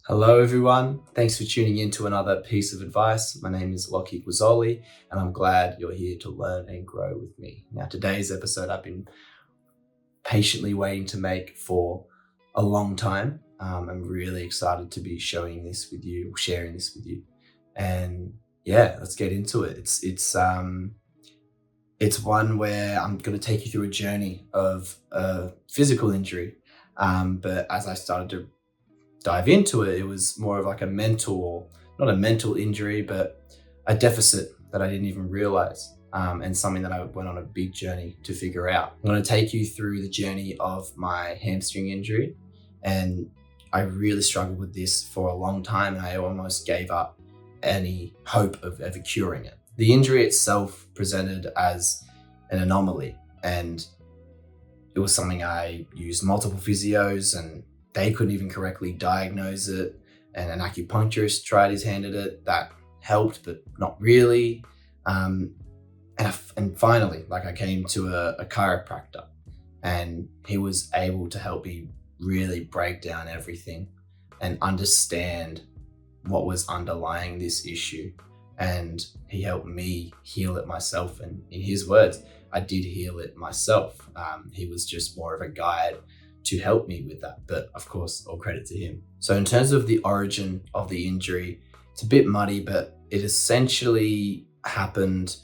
Hello, everyone. Thanks for tuning in to another piece of advice. My name is Lockie Guazzoli, and I'm glad you're here to learn and grow with me. Now, today's episode I've been patiently waiting to make for a long time. I'm really excited to be sharing this with you. And yeah, let's get into it. It's one where I'm going to take you through a journey of a physical injury. But as I started to dive into it, it was more of like a mental, or not a mental injury, but a deficit that I didn't even realize, and something that I went on a big journey to figure out. I'm going to take you through the journey of my hamstring injury, and I really struggled with this for a long time, and I almost gave up any hope of ever curing it. The injury itself presented as an anomaly, and it was something I used multiple physios, and they couldn't even correctly diagnose it. And an acupuncturist tried his hand at it. That helped, but not really. And finally, I came to a chiropractor, and he was able to help me really break down everything and understand what was underlying this issue. And he helped me heal it myself. And in his words, I did heal it myself. He was just more of a guide to help me with that. But of course, all credit to him. So in terms of the origin of the injury, it's a bit muddy, but it essentially happened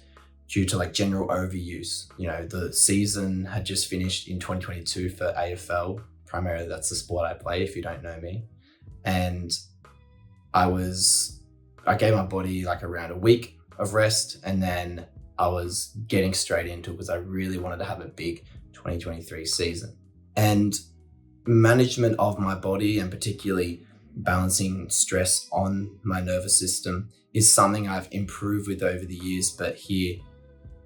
due to general overuse. The season had just finished in 2022 for AFL. Primarily, that's the sport I play, if you don't know me. And I gave my body around a week of rest, and then I was getting straight into it because I really wanted to have a big 2023 season. And management of my body, and particularly balancing stress on my nervous system, is something I've improved with over the years. But here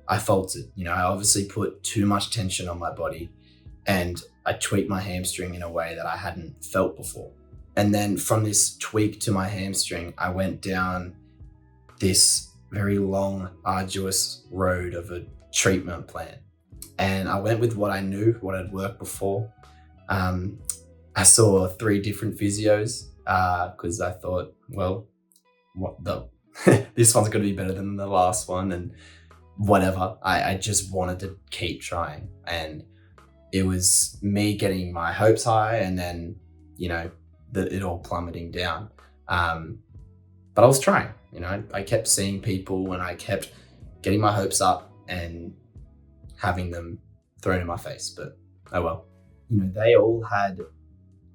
I faltered. I obviously put too much tension on my body, and I tweaked my hamstring in a way that I hadn't felt before. And then from this tweak to my hamstring, I went down this very long, arduous road of a treatment plan. And I went with what I knew, what had worked before. I saw 3 different physios because I thought, well, this one's going to be better than the last one, and whatever. I just wanted to keep trying, and it was me getting my hopes high, and then it all plummeting down. But I was trying. I kept seeing people, and I kept getting my hopes up and having them thrown in my face. But oh well. They all had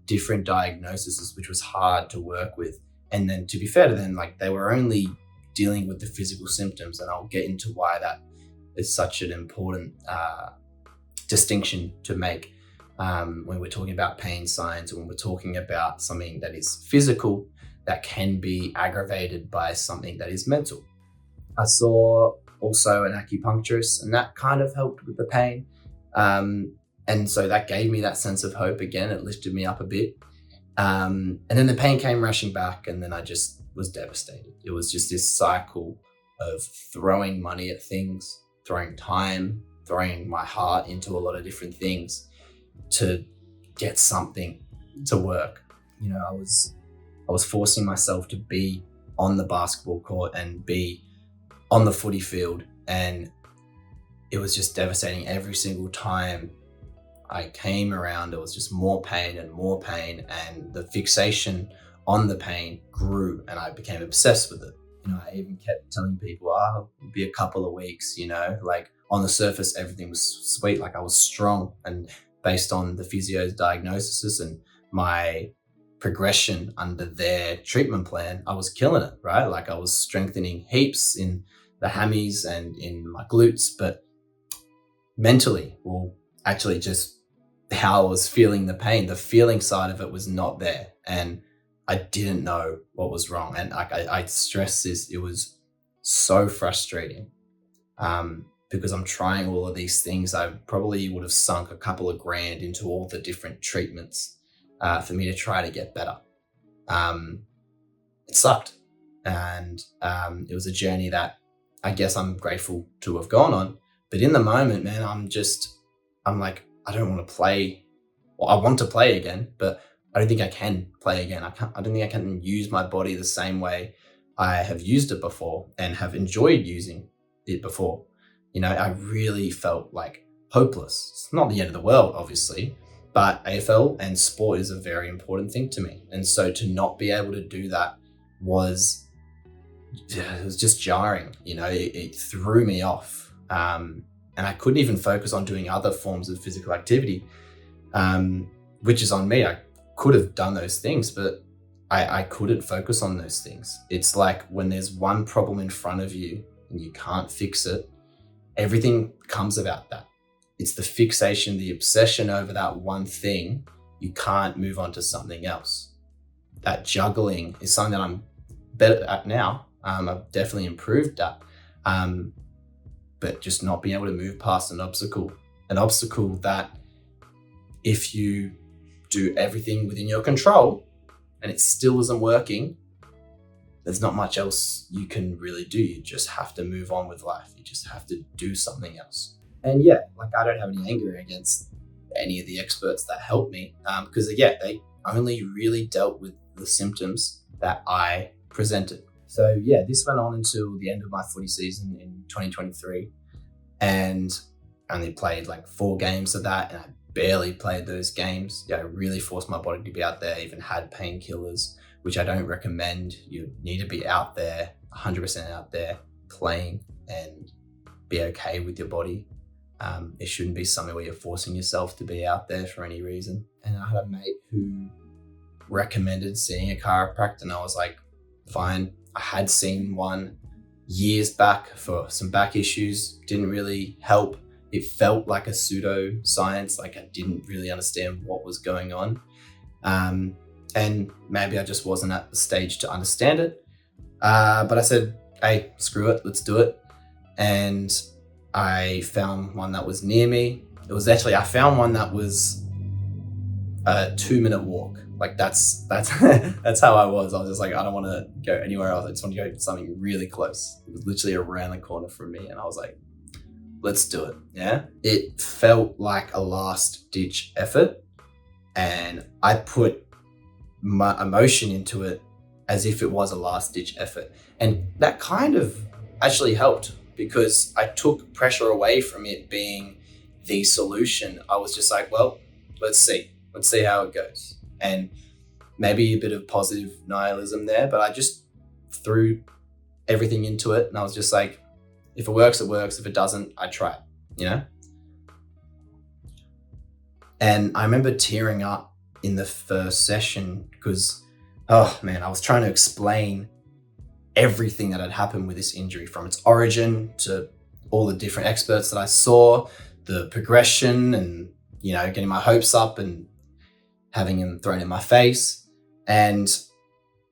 different diagnoses, which was hard to work with. And then, to be fair to them, they were only dealing with the physical symptoms. And I'll get into why that is such an important distinction to make when we're talking about pain signs, or when we're talking about something that is physical that can be aggravated by something that is mental. I saw also an acupuncturist, and that kind of helped with the pain. And so that gave me that sense of hope again. It lifted me up a bit. And then the pain came rushing back, and then I just was devastated. It was just this cycle of throwing money at things, throwing time, throwing my heart into a lot of different things to get something to work. I was forcing myself to be on the basketball court and be on the footy field, and it was just devastating. Every single time I came around, it was just more pain, and the fixation on the pain grew, and I became obsessed with it. I even kept telling people, it'll be a couple of weeks, on the surface, everything was sweet. I was strong, and based on the physio's diagnosis and my progression under their treatment plan, I was killing it, right? I was strengthening heaps in the hammies and in my glutes, but mentally, actually just how I was feeling the pain, the feeling side of it was not there. And I didn't know what was wrong. And I stress this, it was so frustrating because I'm trying all of these things. I probably would have sunk a couple of grand into all the different treatments for me to try to get better. It sucked. And it was a journey that I guess I'm grateful to have gone on. But in the moment, man, I'm like, I don't want to play. Well, I want to play again, but I don't think I can play again. I don't think I can use my body the same way I have used it before and have enjoyed using it before. I really felt like hopeless. It's not the end of the world, obviously, but AFL and sport is a very important thing to me. And so to not be able to do that was, it was just jarring. It threw me off. And I couldn't even focus on doing other forms of physical activity, which is on me. I could have done those things, but I couldn't focus on those things. It's like when there's one problem in front of you and you can't fix it, everything comes about that. It's the fixation, the obsession over that one thing. You can't move on to something else. That juggling is something that I'm better at now. I've definitely improved at. But just not being able to move past an obstacle that if you do everything within your control and it still isn't working, there's not much else you can really do. You just have to move on with life. You just have to do something else. And yeah, I don't have any anger against any of the experts that helped me, because they only really dealt with the symptoms that I presented. So yeah, this went on until the end of my footy season in 2023, and I only played 4 games of that, and I barely played those games. I really forced my body to be out there, even had painkillers, which I don't recommend. You need to be out there, 100% out there, playing, and be okay with your body. It shouldn't be something where you're forcing yourself to be out there for any reason. And I had a mate who recommended seeing a chiropractor, and I was like, fine. I had seen one years back for some back issues, didn't really help. It felt like a pseudo science, like I didn't really understand what was going on. And maybe I just wasn't at the stage to understand it. But I said, hey, screw it, let's do it. And I found one that was near me. I found one that was a 2-minute walk. That's that's how I was. I was just like, I don't want to go anywhere else. I just want to go to something really close. It was literally around the corner from me. And I was like, let's do it. Yeah. It felt like a last ditch effort. And I put my emotion into it as if it was a last ditch effort. And that kind of actually helped, because I took pressure away from it being the solution. I was just like, well, let's see how it goes. And maybe a bit of positive nihilism there, but I just threw everything into it. And I was just like, if it works, it works. If it doesn't, I try it, And I remember tearing up in the first session because, oh man, I was trying to explain everything that had happened with this injury, from its origin to all the different experts that I saw, the progression, and, getting my hopes up and having them thrown in my face. And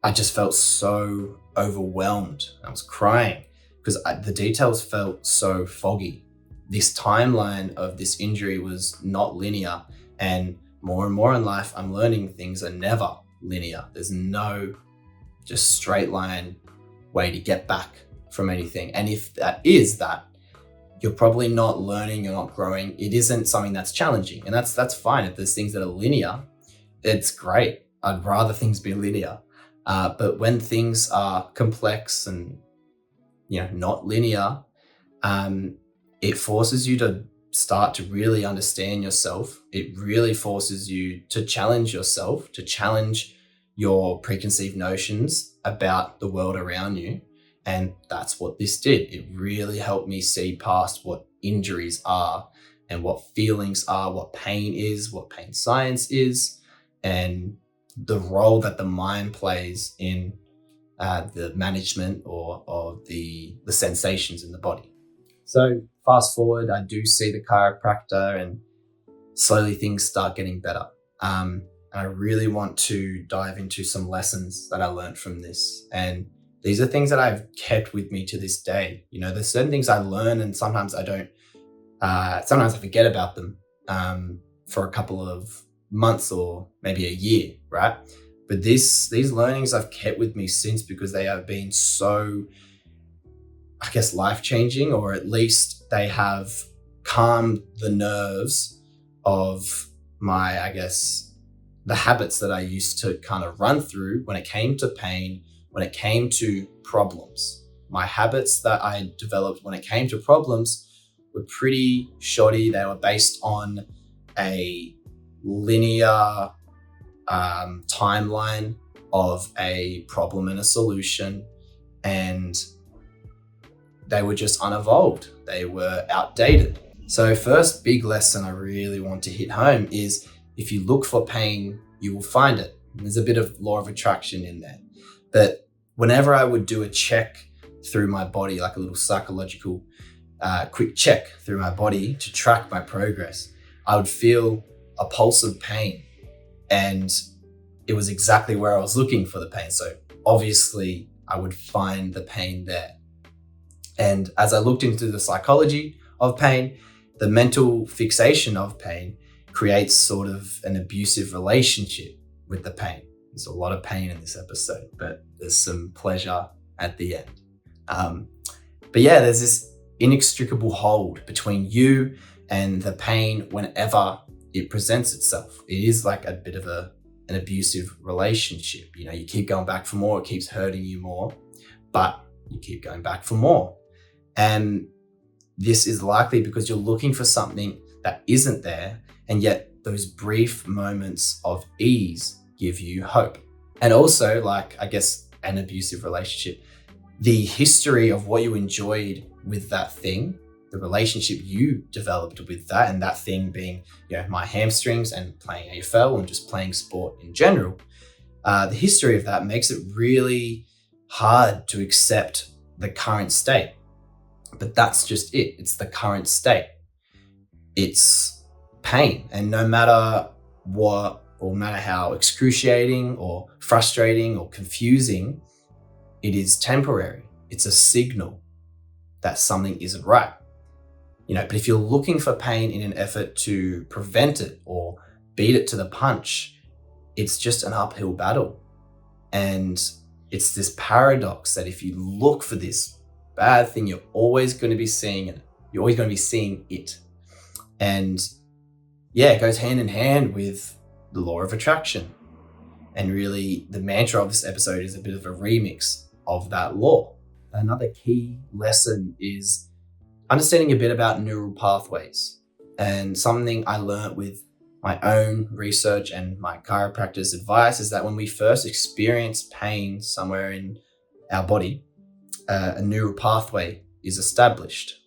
I just felt so overwhelmed. I was crying because the details felt so foggy. This timeline of this injury was not linear, and more in life, I'm learning things are never linear. There's no just straight line way to get back from anything. And if that is that, you're probably not learning, you're not growing. It isn't something that's challenging. And that's fine. If there's things that are linear, it's great. I'd rather things be linear. But when things are complex and, not linear, it forces you to start to really understand yourself. It really forces you to challenge yourself, to challenge your preconceived notions about the world around you. And that's what this did. It really helped me see past what injuries are and what feelings are, what pain is, what pain science is, and the role that the mind plays in the management of the sensations in the body. So fast forward, I do see the chiropractor, and slowly things start getting better. And I really want to dive into some lessons that I learned from this. And these are things that I've kept with me to this day. There's certain things I learn, and sometimes I don't, sometimes I forget about them for a couple of months or maybe a year, right? But these learnings I've kept with me since, because they have been so, I guess, life-changing, or at least they have calmed the nerves of my, I guess, the habits that I used to kind of run through when it came to pain, when it came to problems. My habits that I developed when it came to problems were pretty shoddy. They were based on a linear timeline of a problem and a solution, and they were just unevolved. They were outdated. So first big lesson I really want to hit home is if you look for pain, you will find it. And there's a bit of law of attraction in there. But whenever I would do a check through my body, like a little psychological quick check through my body to track my progress, I would feel a pulse of pain. And it was exactly where I was looking for the pain. So obviously I would find the pain there. And as I looked into the psychology of pain, the mental fixation of pain creates sort of an abusive relationship with the pain. There's a lot of pain in this episode, but there's some pleasure at the end. But yeah, there's this inextricable hold between you and the pain whenever it presents itself. It is like a bit of an abusive relationship. You know, you keep going back for more, it keeps hurting you more, but you keep going back for more. And this is likely because you're looking for something that isn't there, and yet those brief moments of ease give you hope. And also, like, I guess, an abusive relationship, the history of what you enjoyed with that thing, the relationship you developed with that, and that thing being, you know, my hamstrings and playing AFL and just playing sport in general, the history of that makes it really hard to accept the current state. But that's just it. It's the current state. It's pain. And no matter what, or no matter how excruciating or frustrating or confusing, it is temporary. It's a signal that something isn't right. You know, but if you're looking for pain in an effort to prevent it or beat it to the punch, it's just an uphill battle. And it's this paradox that if you look for this bad thing, you're always going to be seeing it. You're always going to be seeing it. And yeah, it goes hand in hand with the law of attraction. And really, the mantra of this episode is a bit of a remix of that law. Another key lesson is understanding a bit about neural pathways. And something I learned with my own research and my chiropractor's advice is that when we first experience pain somewhere in our body, a neural pathway is established.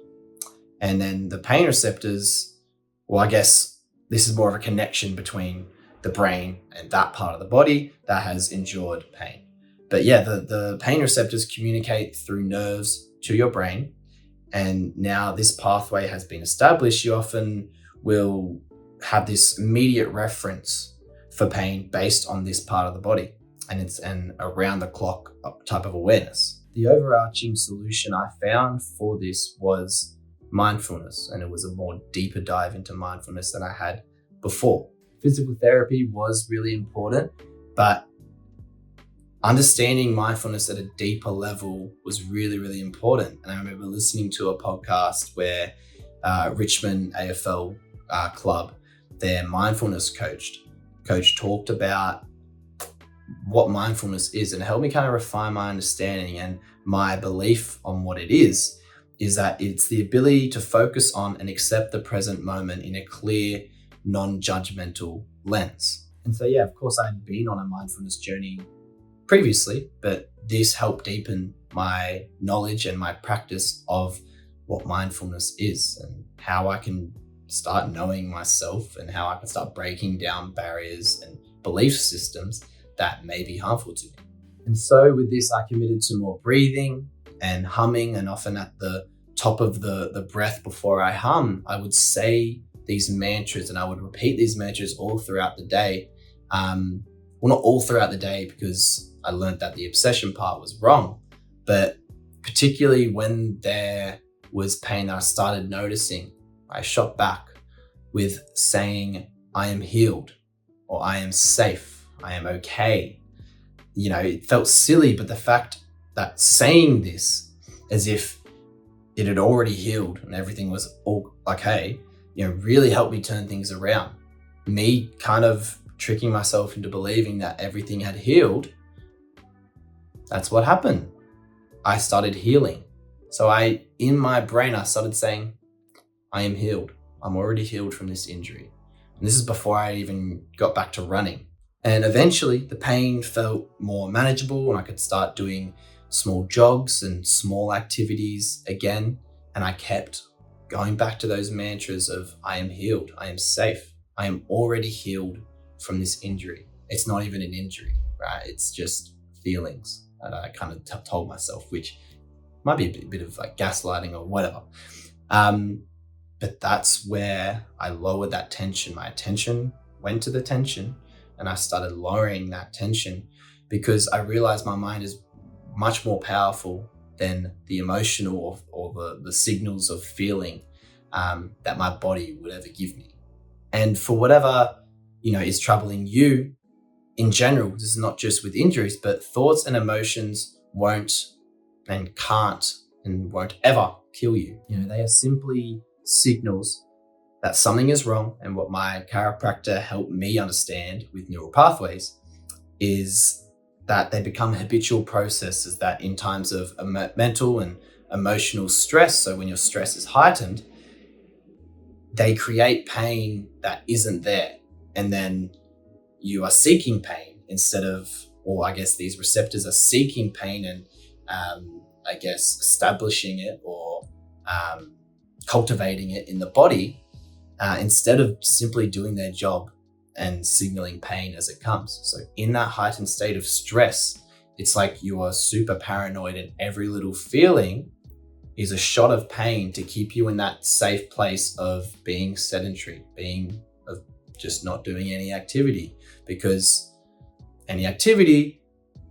And then the pain receptors, well, I guess this is more of a connection between the brain and that part of the body that has endured pain. But yeah, the pain receptors communicate through nerves to your brain. And now this pathway has been established, you often will have this immediate reference for pain based on this part of the body. And it's an around the clock type of awareness. The overarching solution I found for this was mindfulness, and it was a more deeper dive into mindfulness than I had before. Physical therapy was really important, but understanding mindfulness at a deeper level was really, really important. And I remember listening to a podcast where Richmond AFL club, their mindfulness coach talked about what mindfulness is, and it helped me kind of refine my understanding and my belief on what it is that it's the ability to focus on and accept the present moment in a clear, non-judgmental lens. And so, yeah, of course, I had been on a mindfulness journey previously, but this helped deepen my knowledge and my practice of what mindfulness is and how I can start knowing myself and how I can start breaking down barriers and belief systems that may be harmful to me. And so with this, I committed to more breathing and humming, and often at the top of the breath before I hum, I would say these mantras, and I would repeat these mantras all throughout the day. Well, not all throughout the day, because I learned that the obsession part was wrong, but particularly when there was pain that I started noticing, I shot back with saying, I am healed, or I am safe, I am okay. You know, it felt silly, but the fact that saying this as if it had already healed and everything was all okay, you know, really helped me turn things around. Me kind of tricking myself into believing that everything had healed, that's what happened. I started healing. So in my brain, I started saying, I am healed. I'm already healed from this injury. And this is before I even got back to running. And eventually the pain felt more manageable and I could start doing small jogs and small activities again. And I kept going back to those mantras of I am healed, I am safe, I am already healed from this injury. It's not even an injury, right? It's just feelings that I kind of told myself, which might be a bit of like gaslighting or whatever. But that's where I lowered that tension. My attention went to the tension and I started lowering that tension because I realized my mind is much more powerful than the emotional or the signals of feeling that my body would ever give me. And for whatever, is troubling you in general, this is not just with injuries, but thoughts and emotions won't and can't and won't ever kill you. They are simply signals that something is wrong. And what my chiropractor helped me understand with neural pathways is that they become habitual processes that in times of mental and emotional stress, so when your stress is heightened, they create pain that isn't there. And then you are seeking pain instead of, or I guess these receptors are seeking pain and establishing it or cultivating it in the body instead of simply doing their job and signaling pain as it comes. So in that heightened state of stress, it's like you are super paranoid and every little feeling is a shot of pain to keep you in that safe place of being sedentary, of just not doing any activity, because any activity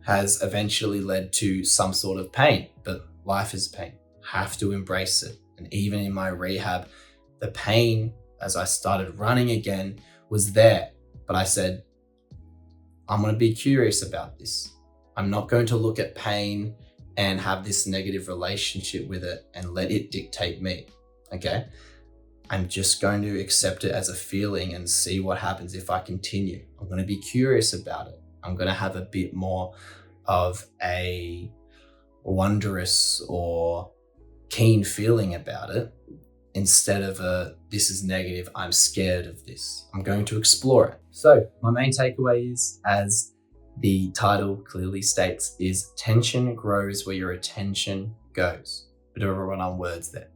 has eventually led to some sort of pain, but life is pain. Have to embrace it. And even in my rehab, the pain as I started running again was there. But I said, I'm going to be curious about this. I'm not going to look at pain and have this negative relationship with it and let it dictate me. Okay. I'm just going to accept it as a feeling and see what happens if I continue. I'm going to be curious about it. I'm going to have a bit more of a wondrous or keen feeling about it instead of this is negative, I'm scared of this. I'm going to explore it. So my main takeaway is, as the title clearly states, is tension grows where your attention goes. Bit of a run on words there.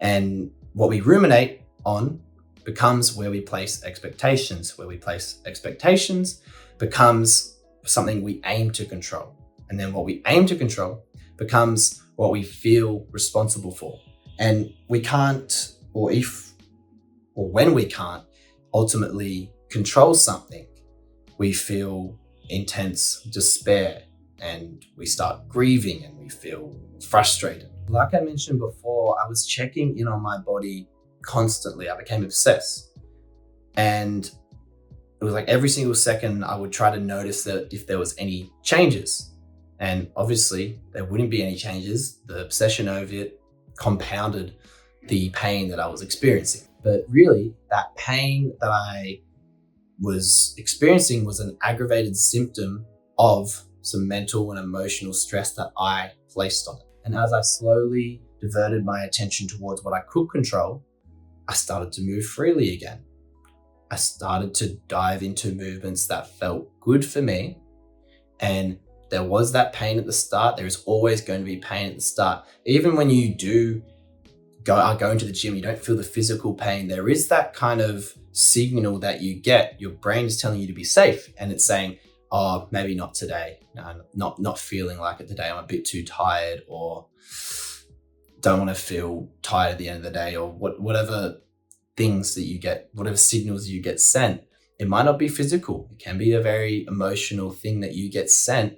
And what we ruminate on becomes where we place expectations. Where we place expectations becomes something we aim to control. And then what we aim to control becomes what we feel responsible for. And we can't, or when we can't ultimately control something, we feel intense despair and we start grieving and we feel frustrated. Like I mentioned before, I was checking in on my body constantly. I became obsessed. And it was like every single second I would try to notice that if there was any changes. And obviously there wouldn't be any changes. The obsession over it compounded the pain that I was experiencing. But really, that pain that I was experiencing was an aggravated symptom of some mental and emotional stress that I placed on it. And as I slowly diverted my attention towards what I could control, I started to move freely again. I started to dive into movements that felt good for me. And there was that pain at the start. There is always going to be pain at the start. Even when you do go into the gym, you don't feel the physical pain. There is that kind of signal that you get. Your brain is telling you to be safe. And it's saying, oh, maybe not today. No, not feeling like it today. I'm a bit too tired, or don't want to feel tired at the end of the day, or whatever things that you get, whatever signals you get sent. It might not be physical. It can be a very emotional thing that you get sent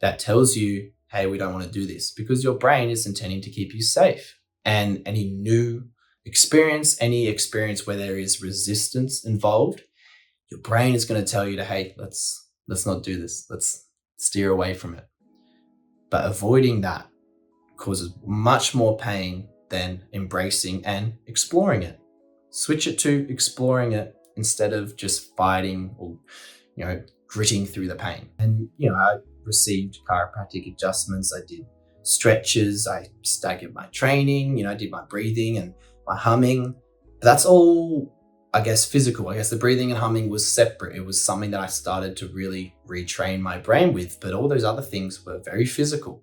that tells you, hey, we don't want to do this, because your brain is intending to keep you safe. And any new experience, any experience where there is resistance involved, your brain is going to tell you to, hey, let's not do this. Let's steer away from it. But avoiding that causes much more pain than embracing and exploring it. Switch it to exploring it instead of just fighting or, gritting through the pain. And, I received chiropractic adjustments. I did stretches. I staggered my training, I did my breathing and my humming. But that's all, I guess, physical. I guess the breathing and humming was separate. It was something that I started to really retrain my brain with, but all those other things were very physical.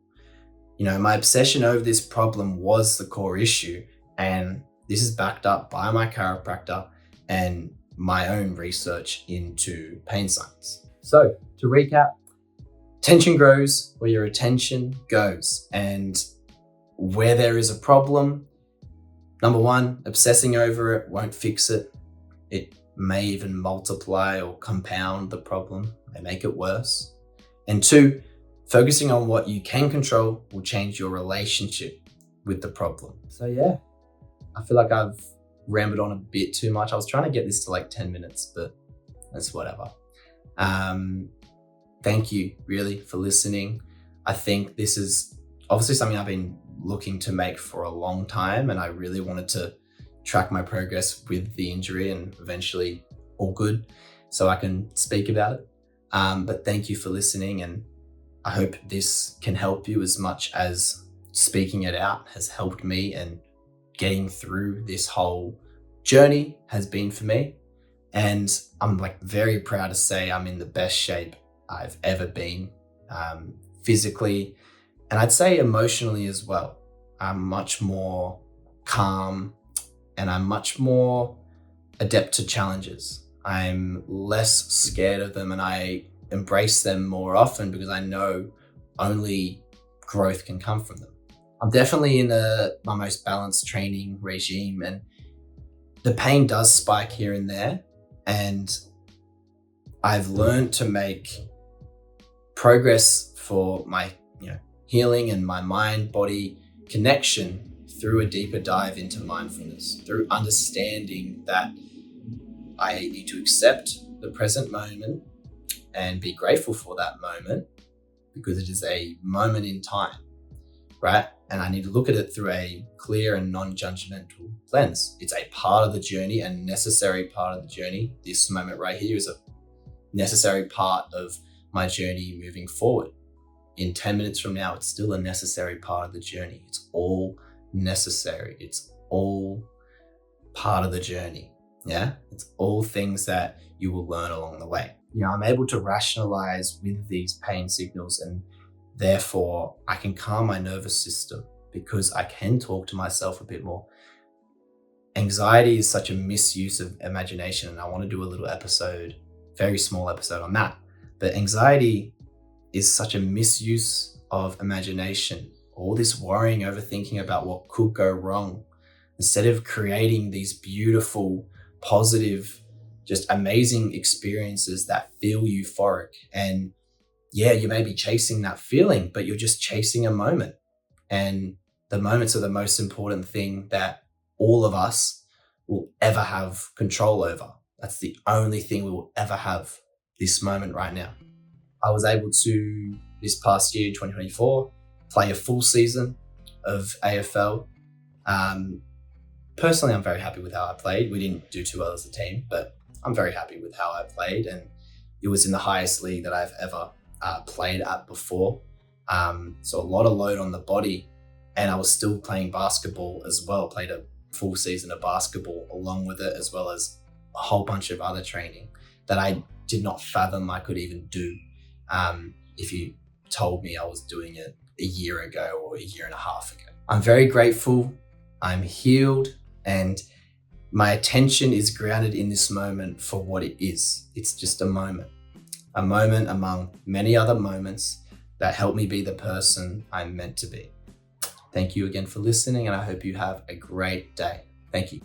My obsession over this problem was the core issue, and this is backed up by my chiropractor and my own research into pain science. So to recap, tension grows where your attention goes, and where there is a problem, number one, obsessing over it won't fix it. It may even multiply or compound the problem, may make it worse. And two, focusing on what you can control will change your relationship with the problem. So yeah, I feel like I've rambled on a bit too much. I was trying to get this to like 10 minutes, but that's whatever. Thank you really for listening. I think this is obviously something I've been looking to make for a long time, and I really wanted to track my progress with the injury and eventually all good so I can speak about it. But thank you for listening, and I hope this can help you as much as speaking it out has helped me, and getting through this whole journey has been for me. And I'm very proud to say I'm in the best shape I've ever been, physically, and I'd say emotionally as well. I'm much more calm, and I'm much more adept to challenges. I'm less scared of them, and I embrace them more often because I know only growth can come from them. I'm definitely in my most balanced training regime, and the pain does spike here and there, and I've learned to make progress for my healing and my mind-body connection through a deeper dive into mindfulness, through understanding that I need to accept the present moment and be grateful for that moment because it is a moment in time, right? And I need to look at it through a clear and non-judgmental lens. It's a part of the journey, a necessary part of the journey. This moment right here is a necessary part of my journey moving forward. In 10 minutes from now, it's still a necessary part of the journey. It's all necessary. It's all part of the journey. Yeah, it's all things that you will learn along the way. I'm able to rationalize with these pain signals, and therefore I can calm my nervous system because I can talk to myself a bit more. Anxiety is such a misuse of imagination, and I want to do a little episode, very small episode on that. But anxiety is such a misuse of imagination. All this worrying, overthinking about what could go wrong, instead of creating these beautiful, positive, just amazing experiences that feel euphoric. And yeah, you may be chasing that feeling, but you're just chasing a moment. And the moments are the most important thing that all of us will ever have control over. That's the only thing we will ever have, this moment right now. I was able to, this past year, 2024, play a full season of AFL. Personally, I'm very happy with how I played. We didn't do too well as a team, but I'm very happy with how I played. And it was in the highest league that I've ever played at before. So a lot of load on the body. And I was still playing basketball as well, played a full season of basketball along with it, as well as a whole bunch of other training that I did not fathom I could even do if you told me I was doing it a year ago or a year and a half ago. I'm very grateful. I'm healed, and my attention is grounded in this moment for what it is. It's just a moment among many other moments that help me be the person I'm meant to be. Thank you again for listening, and I hope you have a great day. Thank you.